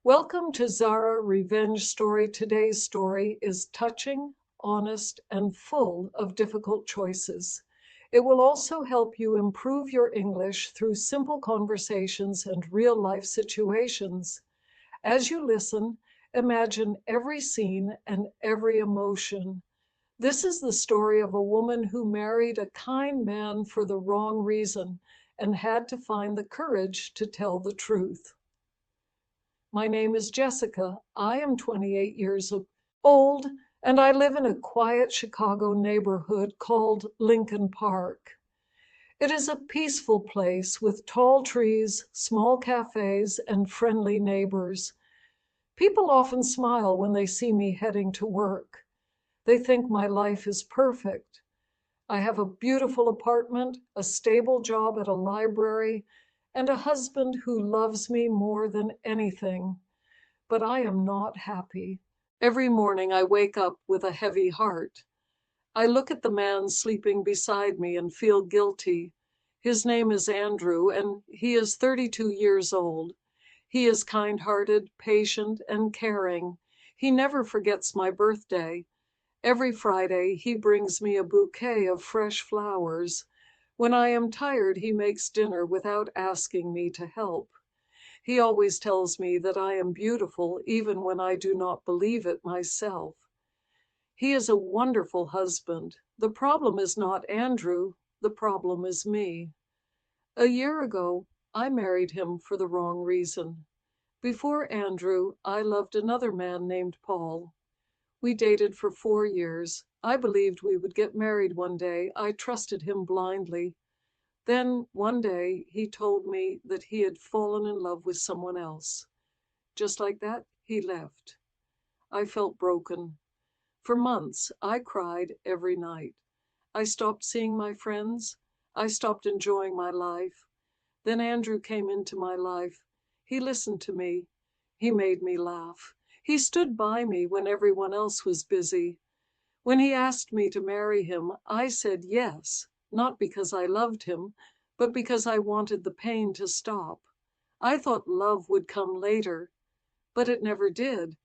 Welcome to Zara Revenge Story. Today's story is touching, honest, and full of difficult choices. It will also help you improve your English through simple conversations and real life situations. As you listen, imagine every scene and every emotion. This is the story of a woman who married a kind man for the wrong reason and had to find the courage to tell the truth. My name is Jessica. I am 28 years old, and I live in a quiet Chicago neighborhood called Lincoln Park. It is a peaceful place with tall trees, small cafes, and friendly neighbors. People often smile when they see me heading to work. They think my life is perfect. I have a beautiful apartment, a stable job at a library, and a husband who loves me more than anything. But I am not happy. Every morning I wake up with a heavy heart. I look at the man sleeping beside me and feel guilty. His name is Andrew, and he is 32 years old. He is kind-hearted, patient, and caring. He never forgets my birthday. Every Friday, he brings me a bouquet of fresh flowers. When I am tired, he makes dinner without asking me to help. He always tells me that I am beautiful, even when I do not believe it myself. He is a wonderful husband. The problem is not Andrew, the problem is me. A year ago, I married him for the wrong reason. Before Andrew, I loved another man named Paul. We dated for 4 years. I believed we would get married one day. I trusted him blindly. Then, one day, he told me that he had fallen in love with someone else. Just like that, he left. I felt broken. For months, I cried every night. I stopped seeing my friends. I stopped enjoying my life. Then Andrew came into my life. He listened to me. He made me laugh. He stood by me when everyone else was busy. When he asked me to marry him, I said yes, not because I loved him, but because I wanted the pain to stop. I thought love would come later, but it never did.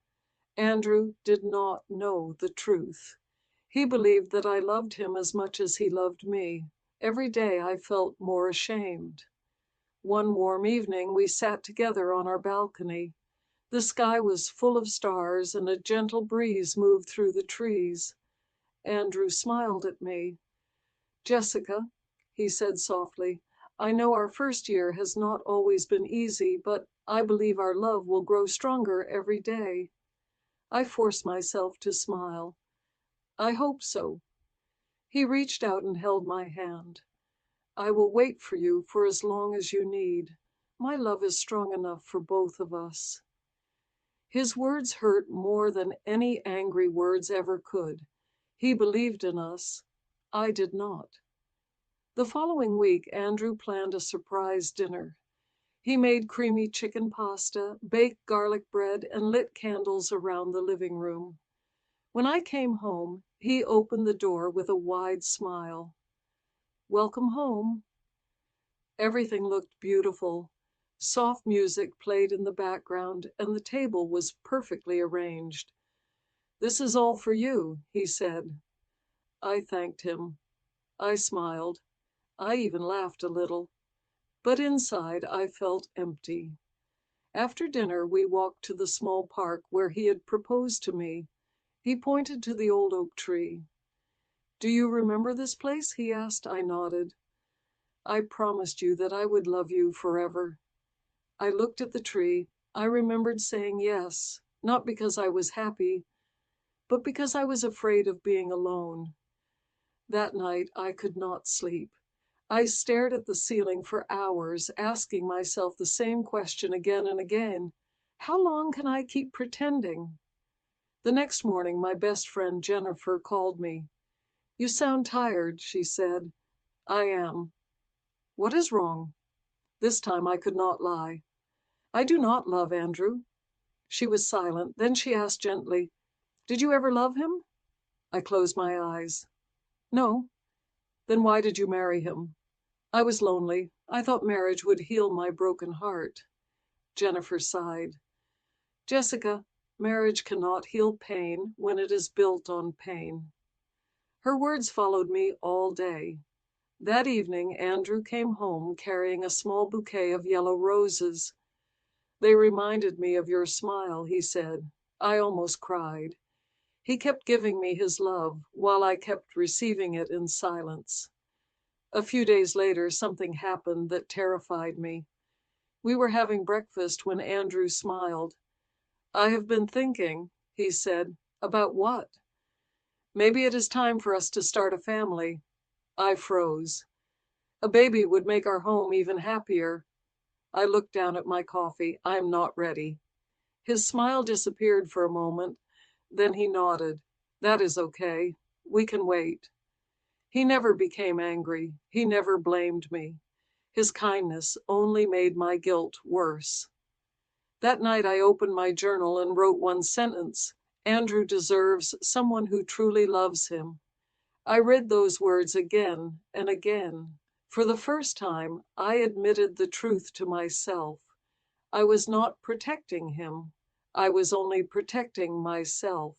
Andrew did not know the truth. He believed that I loved him as much as he loved me. Every day I felt more ashamed. One warm evening, we sat together on our balcony. The sky was full of stars, and a gentle breeze moved through the trees. Andrew smiled at me. "Jessica," he said softly, "I know our first year has not always been easy, but I believe our love will grow stronger every day." I forced myself to smile. "I hope so." He reached out and held my hand. "I will wait for you for as long as you need. My love is strong enough for both of us." His words hurt more than any angry words ever could. He believed in us. I did not. The following week, Andrew planned a surprise dinner. He made creamy chicken pasta, baked garlic bread, and lit candles around the living room. When I came home, he opened the door with a wide smile. "Welcome home." Everything looked beautiful. Soft music played in the background, and the table was perfectly arranged. "This is all for you," he said. I thanked him. I smiled. I even laughed a little. But inside, I felt empty. After dinner, we walked to the small park where he had proposed to me. He pointed to the old oak tree. "Do you remember this place?" he asked. I nodded. "I promised you that I would love you forever." I looked at the tree. I remembered saying yes, not because I was happy, but because I was afraid of being alone. That night, I could not sleep. I stared at the ceiling for hours, asking myself the same question again and again. How long can I keep pretending? The next morning, my best friend Jennifer called me. "You sound tired," she said. "I am." "What is wrong?" This time I could not lie. "I do not love Andrew." She was silent. Then she asked gently, "Did you ever love him?" I closed my eyes. "No." "Then why did you marry him?" "I was lonely. I thought marriage would heal my broken heart." Jennifer sighed. Jessica, marriage cannot heal pain when it is built on pain. Her words followed me all day. That evening, Andrew came home carrying a small bouquet of yellow roses. They reminded me of your smile, he said. I almost cried. He kept giving me his love while I kept receiving it in silence. A few days later, something happened that terrified me. We were having breakfast when Andrew smiled. I have been thinking, he said. About what? Maybe it is time for us to start a family. I froze. A baby would make our home even happier. I looked down at my coffee. I'm not ready. His smile disappeared for a moment. Then he nodded. That is okay. We can wait. He never became angry. He never blamed me. His kindness only made my guilt worse. That night I opened my journal and wrote one sentence. Andrew deserves someone who truly loves him. I read those words again and again. For the first time, I admitted the truth to myself. I was not protecting him. I was only protecting myself.